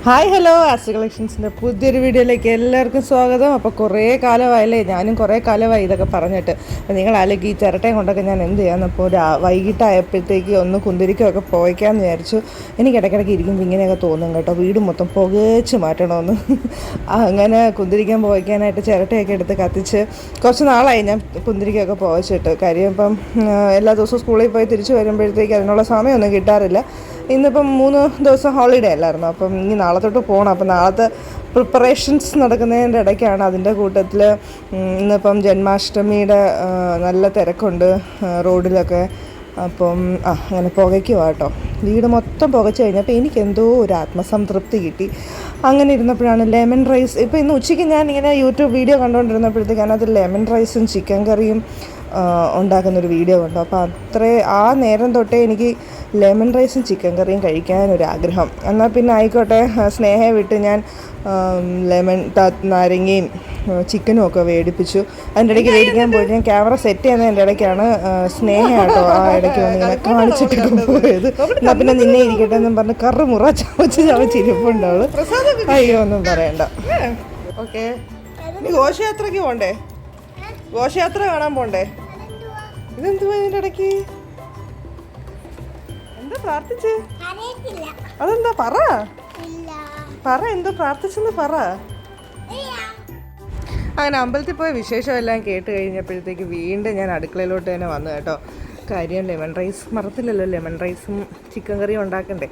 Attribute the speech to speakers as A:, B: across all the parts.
A: Hi hello astro കളക്ഷൻസിൻ്റെ പുതിയൊരു വീഡിയോയിലേക്ക് എല്ലാവർക്കും സ്വാഗതം. അപ്പോൾ കുറേ കാലമായല്ലേ, ഞാനും കുറേ കാലമായി ഇതൊക്കെ പറഞ്ഞിട്ട്. നിങ്ങൾ അല്ലെങ്കിൽ ഈ ചിരട്ടയും കൊണ്ടൊക്കെ ഞാൻ എന്ത് ചെയ്യാമെന്ന് അപ്പോൾ വൈകിട്ടായപ്പോഴത്തേക്ക് ഒന്ന് കുന്തിരിക്കമൊക്കെ പോയിക്കാമെന്ന് വിചാരിച്ചു. എനിക്ക് ഇടയ്ക്കിടയ്ക്ക് ഇരിക്കുമ്പോൾ ഇങ്ങനെയൊക്കെ തോന്നും കേട്ടോ, വീട് മൊത്തം പുകച്ച് മാറ്റണമെന്ന്. അങ്ങനെ കുന്തിരിക്കാൻ പോയിക്കാനായിട്ട് ചിരട്ടയൊക്കെ എടുത്ത് കത്തിച്ച് കുറച്ച് നാളായി ഞാൻ കുന്തിരിക്കമൊക്കെ പോയിച്ചിട്ട്. കാര്യം ഇപ്പം എല്ലാ ദിവസവും സ്കൂളിൽ പോയി തിരിച്ച് വരുമ്പോഴത്തേക്ക് അതിനുള്ള സമയമൊന്നും കിട്ടാറില്ല. ഇന്നിപ്പം 3 ദിവസം ഹോളിഡേ അല്ലായിരുന്നു, അപ്പം ഇനി നാളെ തൊട്ട് പോകണം. അപ്പം നാളത്തെ പ്രിപ്പറേഷൻസ് നടക്കുന്നതിൻ്റെ ഇടയ്ക്കാണ്. അതിൻ്റെ കൂട്ടത്തിൽ ഇന്നിപ്പം ജന്മാഷ്ടമിയുടെ നല്ല തിരക്കുണ്ട് റോഡിലൊക്കെ. അപ്പം അങ്ങനെ പുകയ്ക്കുക കേട്ടോ, വീട് മൊത്തം പുകച്ച് കഴിഞ്ഞപ്പോൾ എനിക്കെന്തോ ഒരു ആത്മസംതൃപ്തി കിട്ടി. അങ്ങനെ ഇരുന്നപ്പോഴാണ് ലെമൺ റൈസ്. ഇപ്പോൾ ഇന്ന് ഉച്ചയ്ക്ക് ഞാൻ ഇങ്ങനെ യൂട്യൂബ് വീഡിയോ കണ്ടുകൊണ്ടിരുന്നപ്പോഴത്തേക്ക് അതിനകത്ത് ലെമൺ റൈസും ചിക്കൻ കറിയും ഉണ്ടാക്കുന്നൊരു വീഡിയോ കണ്ടു. അപ്പോൾ ആ നേരം തൊട്ടേ എനിക്ക് ലെമൺ റൈസും ചിക്കൻ കറിയും കഴിക്കാനൊരാഗ്രഹം. എന്നാൽ പിന്നെ ആയിക്കോട്ടെ, സ്നേഹയെ വിട്ട് ഞാൻ നാരങ്ങയും ചിക്കനും ഒക്കെ മേടിപ്പിച്ചു. അതിൻ്റെ ഇടയ്ക്ക് മേടിക്കാൻ പോയിട്ട് ഞാൻ ക്യാമറ സെറ്റ് ചെയ്യുന്നതിൻ്റെ ഇടയ്ക്കാണ് സ്നേഹ കേട്ടോ ആ ഇടയ്ക്ക് വന്ന് ഇങ്ങനെ കാണിച്ചിട്ടൊക്കെ പോയത്. എന്നാൽ പിന്നെ നിന്നെ ഇരിക്കട്ടെ എന്നും പറഞ്ഞ് കറുമുറ ചവച്ചിരിപ്പുണ്ടാവുള്ളൂ. അയ്യോ ഒന്നും പറയണ്ട. ഓക്കെ, നീ ഘോഷയാത്രയ്ക്ക് പോണ്ടേ? ഘോഷയാത്ര കാണാൻ പോണ്ടേ? ഇതെന്തുവാ ഇതിൻ്റെ ഇടയ്ക്ക്? എന്താ പ്രാർത്ഥിച്ച്? അതെന്താ പറ എന്തോ പ്രാർത്ഥിച്ചെന്ന് പറ. അങ്ങനെ അമ്പലത്തിൽ പോയ വിശേഷമെല്ലാം കേട്ട് കഴിഞ്ഞപ്പോഴത്തേക്ക് വീണ്ടും ഞാൻ അടുക്കളയിലോട്ട് തന്നെ വന്നു കേട്ടോ. കാര്യം ലെമൺ റൈസ് മറത്തില്ലല്ലോ, ലെമൺ റൈസും ചിക്കൻ കറിയും ഉണ്ടാക്കണ്ടേ.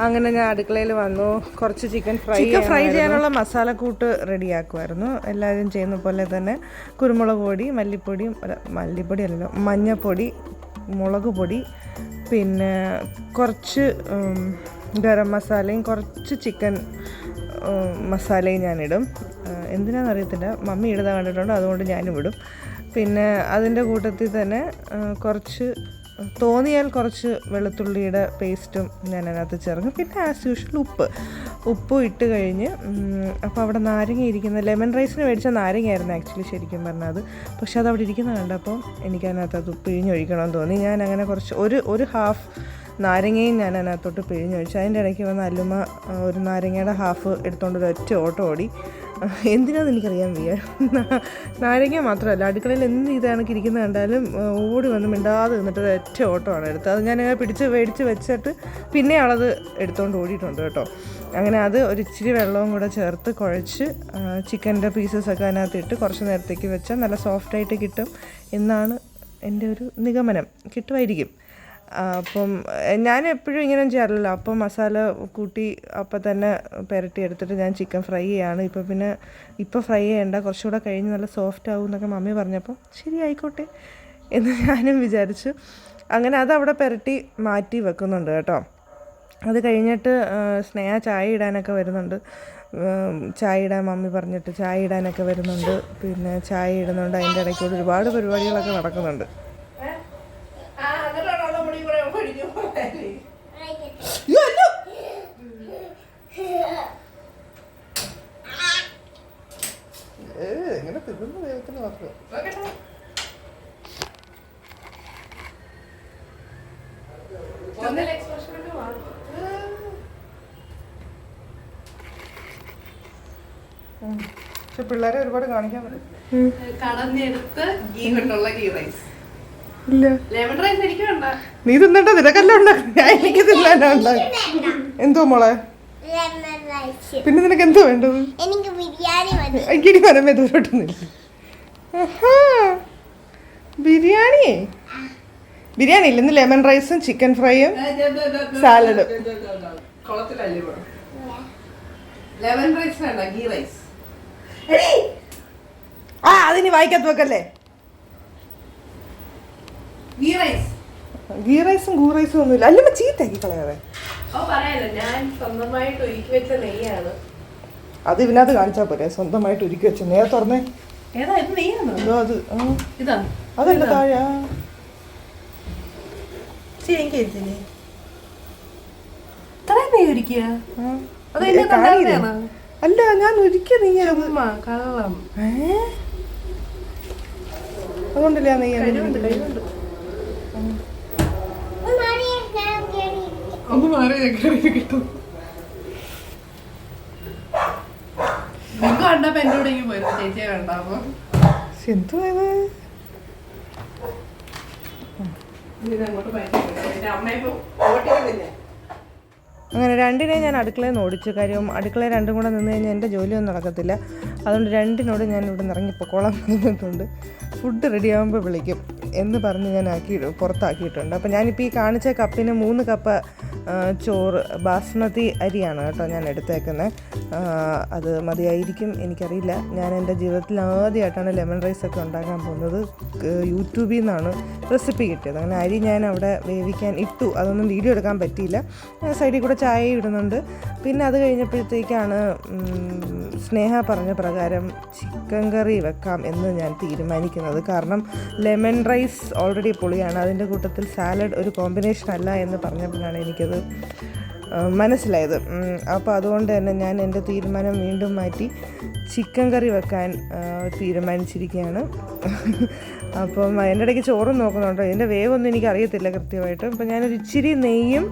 A: അങ്ങനെ ഞാൻ അടുക്കളയിൽ വന്നു. കുറച്ച് ചിക്കൻ ഫ്രൈ ചെയ്യാനുള്ള മസാലക്കൂട്ട് റെഡിയാക്കുമായിരുന്നു. എല്ലാവരും ചെയ്യുന്ന പോലെ തന്നെ കുരുമുളക് പൊടി, മല്ലിപ്പൊടി അല്ലല്ലോ, മഞ്ഞൾപ്പൊടി, മുളക് പൊടി, പിന്നെ കുറച്ച് ഗരം മസാലയും കുറച്ച് ചിക്കൻ മസാലയും ഞാനിടും. എന്തിനാണെന്നറിയത്തില്ല, മമ്മി ഇടുന്ന കണ്ടിട്ടുണ്ട്, അതുകൊണ്ട് ഞാനും ഇടും. പിന്നെ അതിൻ്റെ കൂട്ടത്തിൽ തന്നെ തോന്നിയാൽ കുറച്ച് വെളുത്തുള്ളിയുടെ പേസ്റ്റും ഞാൻ അതിനകത്ത് ചേർക്കും. പിന്നെ ആസ് യൂഷ്വൽ ഉപ്പും ഇട്ട് കഴിഞ്ഞ് അപ്പോൾ അവിടെ നാരങ്ങ ഇരിക്കുന്ന ലെമൺ റൈസിന് മേടിച്ച നാരങ്ങയായിരുന്നു ആക്ച്വലി ശരിക്കും പറഞ്ഞത്. പക്ഷെ അത് അവിടെ ഇരിക്കുന്ന കണ്ടപ്പോൾ എനിക്കതിനകത്ത് അത് പിഴിഞ്ഞൊഴിക്കണമെന്ന് തോന്നി. ഞാൻ അങ്ങനെ കുറച്ച് ഒരു ഹാഫ് നാരങ്ങയും ഞാൻ അതിനകത്തോട്ട് പിഴിഞ്ഞൊഴിച്ചു. അതിൻ്റെ ഇടയ്ക്ക് വന്ന് അല്ലുമ്മ ഒരു നാരങ്ങയുടെ ഹാഫ് എടുത്തുകൊണ്ട് ഒരൊറ്റ ഓട്ടം ഓടി. എന്തിനാണെന്ന് എനിക്കറിയാൻ വയ്യ. നാരങ്ങ മാത്രമല്ല, അടുക്കളയിൽ എന്ത് ഇതാണെങ്കിൽ ഇരിക്കുന്നത് കണ്ടാലും ഓടി വന്ന് മിണ്ടാതെ നിന്നിട്ട് ഒരൊറ്റ ഓട്ടമാണ് എടുത്തത്. അത് ഞാനങ്ങനെ മേടിച്ച് വെച്ചിട്ട് പിന്നെ ആളത് എടുത്തുകൊണ്ട് ഓടിയിട്ടുണ്ട് കേട്ടോ. അങ്ങനെ അത് ഒരു ഇച്ചിരി വെള്ളവും കൂടെ ചേർത്ത് കുഴച്ച് ചിക്കൻ്റെ പീസസൊക്കെ അതിനകത്ത് ഇട്ട് കുറച്ച് നേരത്തേക്ക് വെച്ചാൽ നല്ല സോഫ്റ്റായിട്ട് കിട്ടും എന്നാണ് എൻ്റെ ഒരു നിഗമനം. കിട്ടുമായിരിക്കും. അപ്പം ഞാൻ എപ്പോഴും ഇങ്ങനെ ചെയ്യാറില്ലല്ലോ. അപ്പം മസാല കൂട്ടി അപ്പം തന്നെ പുരട്ടി എടുത്തിട്ട് ഞാൻ ചിക്കൻ ഫ്രൈ ചെയ്യാണ്. ഇപ്പോൾ ഫ്രൈ ചെയ്യേണ്ട, കുറച്ചുകൂടെ കഴിഞ്ഞ് നല്ല സോഫ്റ്റ് ആവും എന്നൊക്കെ മമ്മി പറഞ്ഞപ്പോൾ ശരി ആയിക്കോട്ടെ എന്ന് ഞാനും വിചാരിച്ചു. അങ്ങനെ അതവിടെ പുരട്ടി മാറ്റി വെക്കുന്നുണ്ട് കേട്ടോ. അത് കഴിഞ്ഞിട്ട് സ്നേഹ ചായ ഇടാനൊക്കെ വരുന്നുണ്ട്. ചായ ഇടാൻ മമ്മി പറഞ്ഞിട്ട് ചായ ഇടാനൊക്കെ വരുന്നുണ്ട്. പിന്നെ ചായ ഇടുന്നുണ്ട്. അതിൻ്റെ ഇടയ്ക്കൂടെ ഒരുപാട് പരിപാടികളൊക്കെ നടക്കുന്നുണ്ട്. എങ്ങനെ തിന്നുന്ന ദൈവത്തിന് മാത്രം. പക്ഷെ പിള്ളേരെ ഒരുപാട് കാണിക്കാൻ പറ്റും. കടഞ്ഞെടുത്ത് ഗീ കൊണ്ടുള്ള ഗീ റൈസ്. ഇല്ല, ലെമൺ റൈസ് എനിക്ക് വേണ്ട. നീ തിന്നണ്ട, നിനക്കെല്ലാം ഉണ്ടാക്കും, ഞാൻ എനിക്ക് തിന്നാനാ ഉണ്ടാക്കും. എന്തോ മോളെ, പിന്നെ നിനക്ക് എന്തോ വേണ്ടത്? എനിക്ക് വരമേ ദൂരോട്ടൊന്നുമില്ല. ബിരിയാണി ഇല്ല, ഇന്ന് ലെമൺ റൈസും ചിക്കൻ ഫ്രൈയും സാലഡും. അതിന് വായിക്കാത്ത വെക്കല്ലേ. ഗീ റൈസും ഒന്നുമില്ല. അല്ലമ്മ ചീത്താക്കി കളയാതെ. അത് ഇതിനകത്ത് കാണിച്ചാ പോരെ, സ്വന്തമായിട്ട് ഒരുക്കി വെച്ച നെയ്യ് തുറന്നേ. അതല്ല താഴെ. അല്ല, ഞാൻ ഒരുക്കിയ നെയ്യ്. അതുകൊണ്ടല്ലേ ആ നെയ്യ്. ഒന്ന് മാറി കിട്ടും.
B: കണ്ടപ്പോ എന്നോട് ഇങ്ങനെ പോയിരുന്നു ചേച്ചിയെ കണ്ടപ്പോ.
A: എന്തുവായത്? അങ്ങനെ രണ്ടിനെ ഞാൻ അടുക്കളയിൽ നിന്ന് ഓടിച്ചു. കാര്യം അടുക്കളയിൽ രണ്ടും കൂടെ നിന്ന് കഴിഞ്ഞാൽ എൻ്റെ ജോലിയൊന്നും നടക്കത്തില്ല. അതുകൊണ്ട് രണ്ടിനോട് ഞാൻ ഇവിടെ നിന്ന് ഇറങ്ങിപ്പോക്കോളാൻ പറഞ്ഞിട്ടുണ്ട്. ഫുഡ് റെഡിയാകുമ്പോൾ വിളിക്കും എന്ന് പറഞ്ഞ് ഞാൻ പുറത്താക്കിയിട്ടുണ്ട്. അപ്പോൾ ഞാനിപ്പോൾ ഈ കാണിച്ച കപ്പിന് 3 കപ്പ് ചോറ് ബാസ്മതി അരിയാണ് കേട്ടോ ഞാൻ എടുത്തേക്കുന്നത്. അത് മതിയായിരിക്കും എനിക്കറിയില്ല. ഞാൻ എൻ്റെ ജീവിതത്തിൽ ആദ്യമായിട്ടാണ് ലെമൺ റൈസൊക്കെ ഉണ്ടാക്കാൻ പോകുന്നത്. യൂട്യൂബിൽ നിന്നാണ് റെസിപ്പി കിട്ടിയത്. അങ്ങനെ അരി ഞാൻ അവിടെ വേവിക്കാൻ ഇട്ടു. അതൊന്നും വീഡിയോ എടുക്കാൻ പറ്റിയില്ല. സൈഡിൽ കൂടെ ചായ ഇടുന്നുണ്ട്. പിന്നെ അത് കഴിഞ്ഞപ്പോഴത്തേക്കാണ് സ്നേഹ പറഞ്ഞ പ്രകാരം ചിക്കൻ കറി വെക്കാം എന്ന് ഞാൻ തീരുമാനിക്കുന്നത്. കാരണം ലെമൺ റൈസ് ഓൾറെഡി പൊളിയാണ്. അതിൻ്റെ കൂട്ടത്തിൽ സാലഡ് ഒരു കോമ്പിനേഷൻ അല്ല എന്ന് പറഞ്ഞപ്പോഴാണ് എനിക്കത് മനസ്സിലായത്. അപ്പോൾ അതുകൊണ്ട് തന്നെ ഞാൻ എൻ്റെ തീരുമാനം വീണ്ടും മാറ്റി ചിക്കൻ കറി വെക്കാൻ തീരുമാനിച്ചിരിക്കുകയാണ്. അപ്പം എൻ്റെ ഇടയ്ക്ക് ചോറും നോക്കുന്നുണ്ടോ, ഇതിൻ്റെ വേവൊന്നും എനിക്കറിയത്തില്ല കൃത്യമായിട്ട്. അപ്പം ഞാനൊരു ഇച്ചിരി നെയ്യും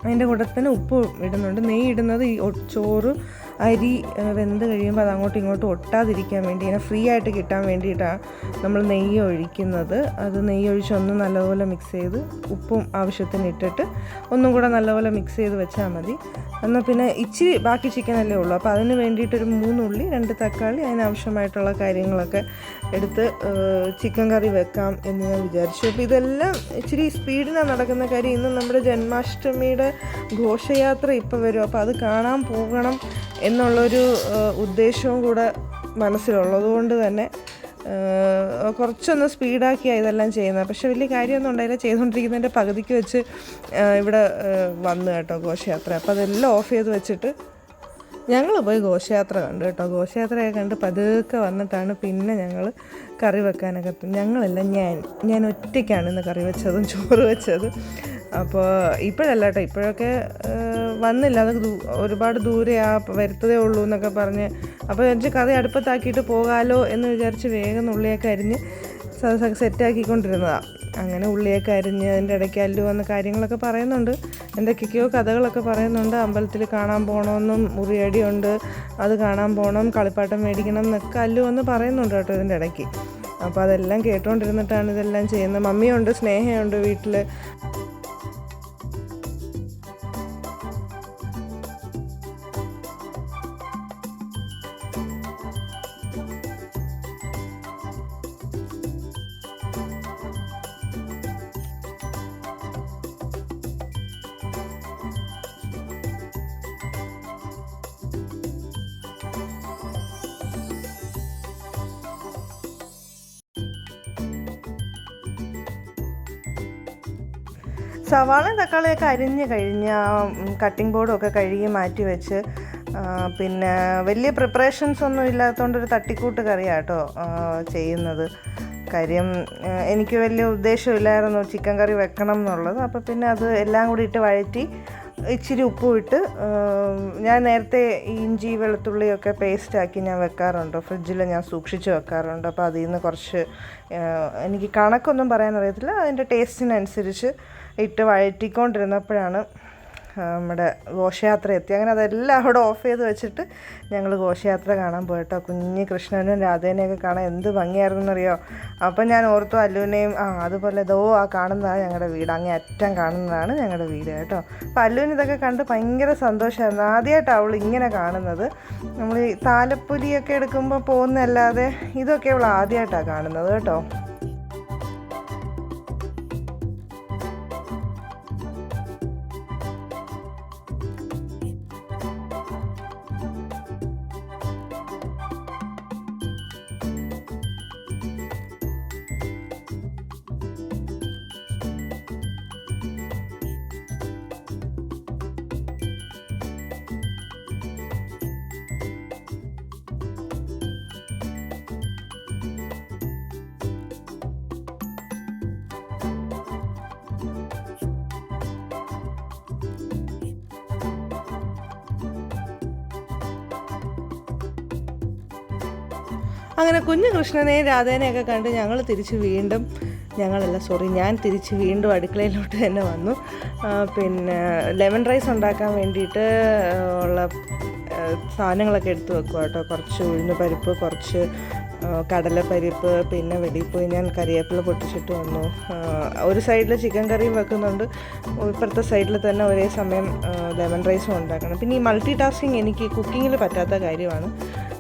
A: അതിൻ്റെ കൂടെ തന്നെ ഉപ്പും ഇടുന്നുണ്ട്. നെയ്യ് ഇടുന്നത് ഈ ചോറ് അരി വെന്ത് കഴിയുമ്പോൾ അത് അങ്ങോട്ടും ഇങ്ങോട്ടും ഒട്ടാതിരിക്കാൻ വേണ്ടി, ഇങ്ങനെ ഫ്രീ ആയിട്ട് കിട്ടാൻ വേണ്ടിയിട്ടാണ് നമ്മൾ നെയ്യ് ഒഴിക്കുന്നത്. അത് നെയ്യ് ഒഴിച്ച് ഒന്ന് നല്ലപോലെ മിക്സ് ചെയ്ത് ഉപ്പും ആവശ്യത്തിന് ഇട്ടിട്ട് ഒന്നും കൂടെ നല്ലപോലെ മിക്സ് ചെയ്ത് വെച്ചാൽ മതി. എന്നാൽ പിന്നെ ഇച്ചിരി ബാക്കി ചിക്കനല്ലേ ഉള്ളൂ. അപ്പോൾ അതിന് വേണ്ടിയിട്ടൊരു 3 ഉള്ളി 2 തക്കാളി അതിനാവശ്യമായിട്ടുള്ള കാര്യങ്ങളൊക്കെ എടുത്ത് ചിക്കൻ കറി വെക്കാം എന്ന് ഞാൻ വിചാരിച്ചു. അപ്പോൾ ഇതെല്ലാം ഇച്ചിരി സ്പീഡിനാണ് നടക്കുന്ന കാര്യം. ഇന്ന് നമ്മുടെ ജന്മാഷ്ടമിയുടെ ഘോഷയാത്ര ഇപ്പോൾ വരും. അപ്പോൾ അത് കാണാൻ പോകണം എന്നുള്ളൊരു ഉദ്ദേശവും കൂടെ മനസ്സിലുള്ളത് കൊണ്ട് തന്നെ കുറച്ചൊന്ന് സ്പീഡാക്കിയാണ് ഇതെല്ലാം ചെയ്യുന്നത്. പക്ഷെ വലിയ കാര്യമൊന്നും ഉണ്ടായില്ല. ചെയ്തുകൊണ്ടിരിക്കുന്നതിൻ്റെ പകുതിക്ക് വെച്ച് ഇവിടെ വന്നു കേട്ടോ ഘോഷയാത്ര. അപ്പോൾ അതെല്ലാം ഓഫ് ചെയ്ത് വെച്ചിട്ട് ഞങ്ങൾ പോയി ഘോഷയാത്ര കണ്ടു കേട്ടോ. ഘോഷയാത്രയൊക്കെ കണ്ട് പതുക്കെ വന്നിട്ടാണ് പിന്നെ ഞങ്ങൾ കറി വെക്കാനൊക്കെ. ഞങ്ങളല്ല, ഞാൻ ഒറ്റയ്ക്കാണ് ഇന്ന് കറി വെച്ചതും ചോറ് വെച്ചതും. അപ്പോൾ ഇപ്പോഴല്ല കേട്ടോ, ഇപ്പോഴൊക്കെ വന്നില്ല. അത് ഒരുപാട് ദൂരെ വരുത്തതേ ഉള്ളൂ എന്നൊക്കെ പറഞ്ഞ്. അപ്പോൾ എനിക്ക് കറി അടുപ്പത്താക്കിയിട്ട് പോകാമല്ലോ എന്ന് വിചാരിച്ച് വേഗം ഉള്ളിയൊക്കെ അരിഞ്ഞ് സെറ്റാക്കിക്കൊണ്ടിരുന്നതാണ്. അങ്ങനെ ഉള്ളിയൊക്കെ അരിഞ്ഞ് അതിൻ്റെ ഇടയ്ക്ക് അല്ലു വന്ന കാര്യങ്ങളൊക്കെ പറയുന്നുണ്ട്. എന്തൊക്കെയോ കഥകളൊക്കെ പറയുന്നുണ്ട്. അമ്പലത്തിൽ കാണാൻ പോകണമെന്നും മുറിയടിയുണ്ട്, അത് കാണാൻ പോകണം, കളിപ്പാട്ടം മേടിക്കണം എന്നൊക്കെ അല്ലു വന്ന് പറയുന്നുണ്ട് കേട്ടോ ഇതിൻ്റെ ഇടയ്ക്ക്. അപ്പോൾ അതെല്ലാം കേട്ടുകൊണ്ടിരുന്നിട്ടാണ് ഇതെല്ലാം ചെയ്യുന്നത്. മമ്മിയുണ്ട്, സ്നേഹയുണ്ട് വീട്ടിൽ. സവാളയും തക്കാളിയൊക്കെ അരിഞ്ഞ് കഴിഞ്ഞ് കട്ടിംഗ് ബോർഡുമൊക്കെ കഴുകി മാറ്റി വെച്ച് പിന്നെ വലിയ പ്രിപ്പറേഷൻസ് ഒന്നും ഇല്ലാത്തതുകൊണ്ടൊരു തട്ടിക്കൂട്ട് കറിയാണ് കേട്ടോ ചെയ്യുന്നത്. കാര്യം എനിക്ക് വലിയ ഉദ്ദേശമില്ലായിരുന്നു ചിക്കൻ കറി വെക്കണം എന്നുള്ളത്. അപ്പോൾ പിന്നെ അത് എല്ലാം കൂടി ഇട്ട് വഴറ്റി ഇച്ചിരി ഉപ്പും ഇട്ട് ഞാൻ നേരത്തെ ഇഞ്ചി വെളുത്തുള്ളിയൊക്കെ പേസ്റ്റാക്കി ഞാൻ വെക്കാറുണ്ട്. ഫ്രിഡ്ജിൽ ഞാൻ സൂക്ഷിച്ച് വെക്കാറുണ്ട്. അപ്പോൾ അതിൽ നിന്ന് കുറച്ച് എനിക്ക് കണക്കൊന്നും പറയാനറിയത്തില്ല, അതിൻ്റെ ടേസ്റ്റിനനുസരിച്ച് ഇട്ട് വഴറ്റിക്കൊണ്ടിരുന്നപ്പോഴാണ് നമ്മുടെ ഘോഷയാത്ര എത്തി. അങ്ങനെ അതെല്ലാം അവിടെ ഓഫ് ചെയ്ത് വെച്ചിട്ട് ഞങ്ങൾ ഘോഷയാത്ര കാണാൻ പോയിട്ടോ. കുഞ്ഞ് കൃഷ്ണനും രാധേനെയൊക്കെ കാണാൻ എന്ത് ഭംഗിയായിരുന്നറിയോ. അപ്പം ഞാൻ ഓർത്തു അല്ലുവിനെയും അതുപോലെ ആ കാണുന്നതാണ് ഞങ്ങളുടെ വീട്, അങ്ങേ അറ്റം കാണുന്നതാണ് ഞങ്ങളുടെ വീട് കേട്ടോ. അപ്പോൾ അല്ലുവിന് ഇതൊക്കെ കണ്ട് ഭയങ്കര സന്തോഷമായിരുന്നു. ആദ്യമായിട്ടാണ് അവൾ ഇങ്ങനെ കാണുന്നത്. നമ്മൾ ഈ താലപ്പൊലിയൊക്കെ എടുക്കുമ്പോൾ പോകുന്നതല്ലാതെ ഇതൊക്കെ അവൾ ആദ്യമായിട്ടാണ് കാണുന്നത് കേട്ടോ. അങ്ങനെ കുഞ്ഞു കൃഷ്ണനെയും രാധേനെയൊക്കെ കണ്ട് ഞങ്ങൾ തിരിച്ച് വീണ്ടും ഞാൻ തിരിച്ച് വീണ്ടും അടുക്കളയിലോട്ട് തന്നെ വന്നു. പിന്നെ ലെമൺ റൈസ് ഉണ്ടാക്കാൻ വേണ്ടിയിട്ട് ഉള്ള സാധനങ്ങളൊക്കെ എടുത്ത് വെക്കുക കേട്ടോ. കുറച്ച് ഉഴുന്ന് പരിപ്പ്, കുറച്ച് കടലപ്പരിപ്പ്, പിന്നെ വെളിയിൽ പോയി ഞാൻ കറിവേപ്പില പൊട്ടിച്ചിട്ട് വന്നു. ഒരു സൈഡിൽ ചിക്കൻ കറിയും വെക്കുന്നുണ്ട്, ഇപ്പുറത്തെ സൈഡിൽ തന്നെ ഒരേ സമയം ലെമൺ റൈസും ഉണ്ടാക്കണം. പിന്നെ ഈ മൾട്ടി ടാസ്കിങ് എനിക്ക് കുക്കിങ്ങിൽ പറ്റാത്ത കാര്യമാണ്.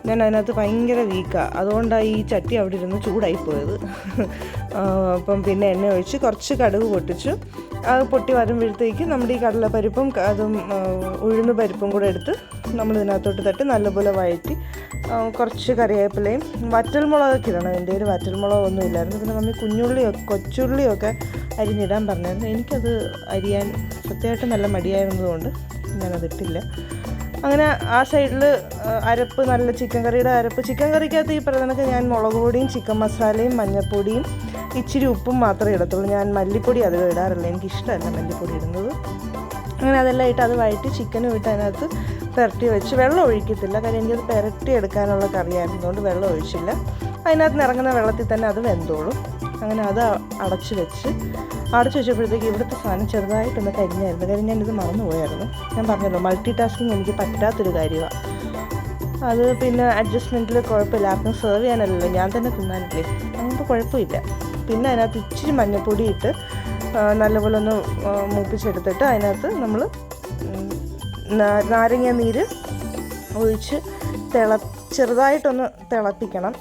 A: ഞാൻ അതിനകത്ത് ഭയങ്കര വീക്കാണ്. അതുകൊണ്ടാണ് ഈ ചട്ടി അവിടെ ഇരുന്ന് ചൂടായിപ്പോയത്. അപ്പം പിന്നെ എണ്ണ ഒഴിച്ച് കുറച്ച് കടുക് പൊട്ടിച്ചു. അത് പൊട്ടി വരുമ്പോഴത്തേക്ക് നമ്മുടെ ഈ കടലപ്പരിപ്പും അതും ഉഴുന്ന് പരിപ്പും കൂടെ എടുത്ത് നമ്മൾ ഇതിനകത്തോട്ട് തട്ടി നല്ലപോലെ വഴറ്റി കുറച്ച് കറിവേപ്പിലയും വറ്റൽമുളകൊക്കെ ഇടണം. എൻ്റെ ഒരു വറ്റൽമുളകൊന്നും ഇല്ലായിരുന്നു. പിന്നെ നമ്മൾ കൊച്ചുള്ളിയൊക്കെ അരിഞ്ഞിടാൻ പറഞ്ഞായിരുന്നു. എനിക്കത് അരിയാൻ സത്യമായിട്ട് നല്ല മടിയായിരുന്നതുകൊണ്ട് ഞാനതിട്ടില്ല. അങ്ങനെ ആ സൈഡിൽ അരപ്പ്, നല്ല ചിക്കൻ കറിയുടെ അരപ്പ്. ചിക്കൻ കറിക്കകത്ത് ഈ പറയുന്നതൊക്കെ ഞാൻ മുളക് പൊടിയും ചിക്കൻ മസാലയും മഞ്ഞൾപ്പൊടിയും ഇച്ചിരി ഉപ്പും മാത്രമേ ഇടത്തുള്ളൂ. ഞാൻ മല്ലിപ്പൊടി അധികം ഇടാറില്ല, എനിക്കിഷ്ടമല്ല മല്ലിപ്പൊടി ഇടുന്നത്. അങ്ങനെ അതെല്ലാം ഇട്ട് അത് വഴറ്റി ചിക്കനും ഇട്ട് അതിനകത്ത് പുരട്ടി വെച്ച് വെള്ളം ഒഴിക്കത്തില്ല. കാര്യം എനിക്കത് പുരട്ടി എടുക്കാനുള്ള കറിയായിരുന്നതുകൊണ്ട് വെള്ളം ഒഴിച്ചില്ല. അതിനകത്ത് നിന്ന് ഇറങ്ങുന്ന വെള്ളത്തിൽ തന്നെ അത് വെന്തോളും. അങ്ങനെ അത് അടച്ച് വെച്ചപ്പോഴത്തേക്ക് ഇവിടുത്തെ സാധനം ചെറുതായിട്ടൊന്ന് കരിഞ്ഞായിരുന്നു. കാര്യം ഞാനിത് മറന്നുപോയായിരുന്നു. ഞാൻ പറഞ്ഞല്ലോ മൾട്ടി ടാസ്കിങ് എനിക്ക് പറ്റാത്തൊരു കാര്യമാണ്. അത് പിന്നെ അഡ്ജസ്റ്റ്മെൻറ്റിൽ കുഴപ്പമില്ല, ആർക്കും സെർവ് ചെയ്യാനല്ലല്ലോ, ഞാൻ തന്നെ തിന്നാനില്ലേ, അതുകൊണ്ട് കുഴപ്പമില്ല. പിന്നെ അതിനകത്ത് ഇച്ചിരി മഞ്ഞൾപ്പൊടി ഇട്ട് നല്ലപോലെ ഒന്ന് മൂപ്പിച്ചെടുത്തിട്ട് അതിനകത്ത് നമ്മൾ നാരങ്ങ നീര് ഒഴിച്ച് ചെറുതായിട്ടൊന്ന് തിളപ്പിക്കണം.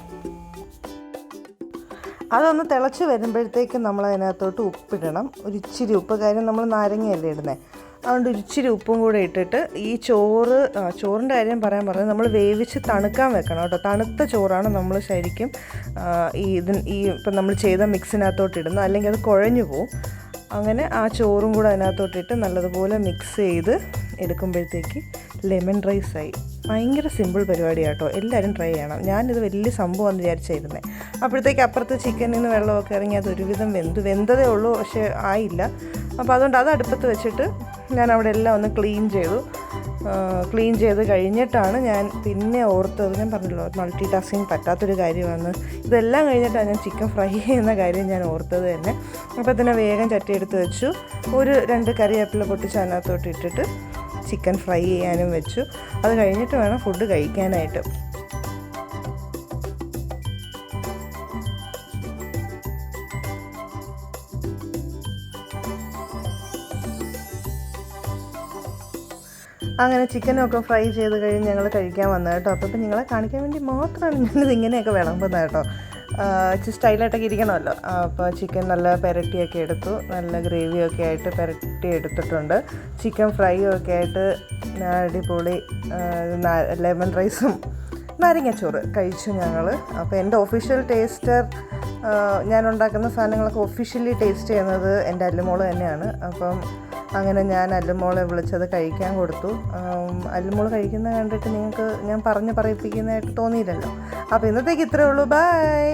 A: അതൊന്ന് തിളച്ച് വരുമ്പോഴത്തേക്ക് നമ്മൾ അതിനകത്തോട്ട് ഉപ്പിടണം, ഒരു ഇച്ചിരി ഉപ്പ്. കാര്യം നമ്മൾ നാരങ്ങയല്ലേ ഇടുന്നത്, അതുകൊണ്ട് ഒരിച്ചിരി ഉപ്പും കൂടെ ഇട്ടിട്ട് ഈ ചോറിൻ്റെ കാര്യം പറയാൻ പറഞ്ഞത് നമ്മൾ വേവിച്ച് തണുക്കാൻ വെക്കണം കേട്ടോ. തണുത്ത ചോറാണ് നമ്മൾ ശരിക്കും ഇപ്പം നമ്മൾ ചെയ്ത മിക്സിനകത്തോട്ട് ഇടുന്നത്, അല്ലെങ്കിൽ അത് കുഴഞ്ഞു പോവും. അങ്ങനെ ആ ചോറും കൂടെ അതിനകത്തോട്ടിട്ട് നല്ലതുപോലെ മിക്സ് ചെയ്ത് എടുക്കുമ്പോഴത്തേക്ക് ലെമൺ റൈസായി. ഭയങ്കര സിമ്പിൾ പരിപാടിയാണ് കേട്ടോ, എല്ലാവരും ട്രൈ ചെയ്യണം. ഞാനിത് വലിയ സംഭവമാണെന്ന് വിചാരിച്ചിരുന്നത്. അപ്പോഴത്തേക്ക് അപ്പുറത്ത് ചിക്കനിൽ നിന്ന് വെള്ളമൊക്കെ ഇറങ്ങി അതൊരുവിധം വെന്തതേ ഉള്ളൂ, പക്ഷേ ആയില്ല. അപ്പോൾ അതുകൊണ്ട് അത് അടുപ്പത്ത് വെച്ചിട്ട് ഞാൻ അവിടെ എല്ലാം ഒന്ന് ക്ലീൻ ചെയ്ത് കഴിഞ്ഞിട്ടാണ് ഞാൻ പിന്നെ ഓർത്തത്. ഞാൻ പറഞ്ഞല്ലോ മൾട്ടി ടാസ്കിങ് പറ്റാത്തൊരു കാര്യമാണ്. ഇതെല്ലാം കഴിഞ്ഞിട്ടാണ് ഞാൻ ചിക്കൻ ഫ്രൈ ചെയ്യുന്ന കാര്യം ഞാൻ ഓർത്തത് തന്നെ. അപ്പോൾ തന്നെ വേഗം ചട്ടി എടുത്ത് വെച്ചു. 2 കറിവേപ്പില പൊട്ടിച്ച് അതിനകത്തോട്ട് ഇട്ടിട്ട് ചിക്കൻ ഫ്രൈ ചെയ്യാനും വെച്ചു. അത് കഴിഞ്ഞിട്ട് വേണം ഫുഡ് കഴിക്കാനായിട്ട്. അങ്ങനെ ചിക്കനൊക്കെ ഫ്രൈ ചെയ്ത് കഴിഞ്ഞ് ഞങ്ങൾ കഴിക്കാൻ വന്നത് കേട്ടോ. അപ്പോൾ ഇപ്പം നിങ്ങളെ കാണിക്കാൻ വേണ്ടി മാത്രമാണ് ഞാനിത് ഇങ്ങനെയൊക്കെ വിളമ്പുന്നത് കേട്ടോ. സ്റ്റൈലായിട്ടൊക്കെ ഇരിക്കണമല്ലോ. അപ്പോൾ ചിക്കൻ നല്ല പെരട്ടിയൊക്കെ എടുത്തു, നല്ല ഗ്രേവിയൊക്കെ ആയിട്ട് പെരട്ടി എടുത്തിട്ടുണ്ട്. ചിക്കൻ ഫ്രൈയും ഒക്കെ ആയിട്ട് അടിപൊളി ലെമൺ റൈസും നാരങ്ങാച്ചോറ് കഴിച്ചു ഞങ്ങൾ. അപ്പോൾ എൻ്റെ ഒഫീഷ്യൽ ടേസ്റ്റർ, ഞാൻ ഉണ്ടാക്കുന്ന സാധനങ്ങളൊക്കെ ഒഫീഷ്യലി ടേസ്റ്റ് ചെയ്യുന്നത് എൻ്റെ അല്ലുമോള് തന്നെയാണ്. അപ്പം അങ്ങനെ ഞാൻ അല്ലുമോളെ വിളിച്ചത് കഴിക്കാൻ കൊടുത്തു. അല്ലുമോള് കഴിക്കുന്നത് കണ്ടിട്ട് നിങ്ങൾക്ക് ഞാൻ പറയിപ്പിക്കുന്നതായിട്ട് തോന്നിയില്ലല്ലോ. അപ്പോൾ ഇന്നത്തേക്ക് ഇത്രയേ ഉള്ളൂ. ബൈ.